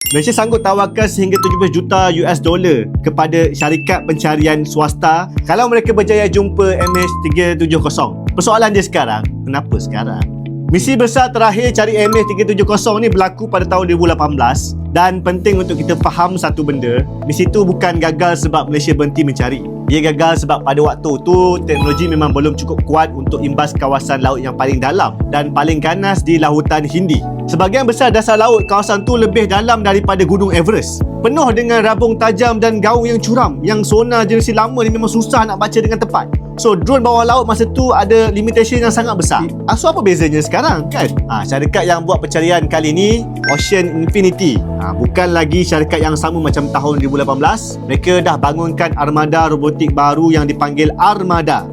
Malaysia sanggup tawarkan sehingga 17 juta US dollar kepada syarikat pencarian swasta kalau mereka berjaya jumpa MH370. Persoalan dia sekarang, kenapa sekarang? Misi besar terakhir cari MH370 ni berlaku pada tahun 2018 dan penting untuk kita faham satu benda, misi tu bukan gagal sebab Malaysia berhenti mencari. Dia gagal sebab pada waktu tu teknologi memang belum cukup kuat untuk imbas kawasan laut yang paling dalam dan paling ganas di Lautan Hindi. Sebahagian besar dasar laut kawasan tu lebih dalam daripada Gunung Everest. Penuh dengan rabung tajam dan gaung yang curam, yang sonar generasi lama ni memang susah nak baca dengan tepat. So drone bawah laut masa tu ada limitation yang sangat besar. So apa bezanya sekarang kan? Syarikat yang buat pencarian kali ni Ocean Infinity. Bukan lagi syarikat yang sama macam tahun 2018. Mereka dah bangunkan armada robotik baru yang dipanggil Armada.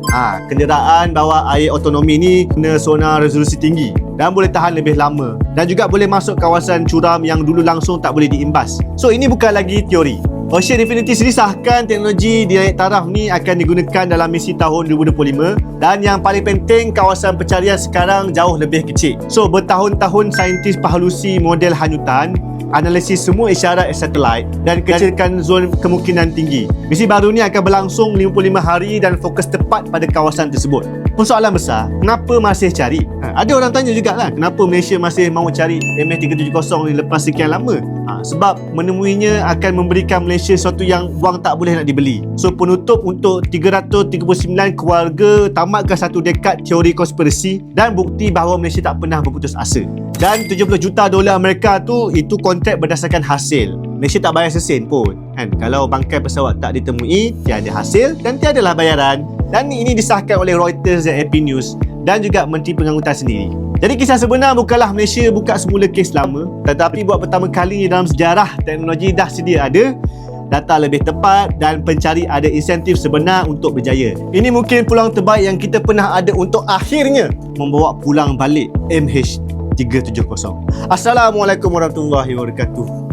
Kenderaan bawah air otonomi ni guna sonar resolusi tinggi dan boleh tahan lebih lama dan juga boleh masuk kawasan curam yang dulu langsung tak boleh diimbas. So ini bukan lagi teori. Ocean Infinity sendiri sahkan teknologi di naik taraf ni akan digunakan dalam misi tahun 2025 dan yang paling penting kawasan pencarian sekarang jauh lebih kecil. So bertahun-tahun saintis berhalusi model hanyutan, analisis semua isyarat satelit dan kecilkan zon kemungkinan tinggi. Misi baru ni akan berlangsung 55 hari dan fokus tepat pada kawasan tersebut. Persoalan besar, kenapa masih cari? Ada orang tanya jugalah, kenapa Malaysia masih mahu cari MH370 ni lepas sekian lama? Sebab menemuinya akan memberikan Malaysia sesuatu yang wang tak boleh nak dibeli. So penutup untuk 339 keluarga tamatkan satu dekad teori konspirasi dan bukti bahawa Malaysia tak pernah berputus asa. Dan 70 juta dolar Amerika tu, itu kontrak berdasarkan hasil. Malaysia tak bayar sesen pun kan? Kalau bangkai pesawat tak ditemui, tiada hasil dan tiadalah bayaran. Dan ini disahkan oleh Reuters dan AP News dan juga Menteri Pengangkutan sendiri. Jadi kisah sebenar bukanlah Malaysia buka semula kes lama, tetapi buat pertama kali dalam sejarah teknologi dah sedia ada, data lebih tepat dan pencari ada insentif sebenar untuk berjaya. Ini mungkin peluang terbaik yang kita pernah ada untuk akhirnya membawa pulang balik MH370. Assalamualaikum warahmatullahi wabarakatuh.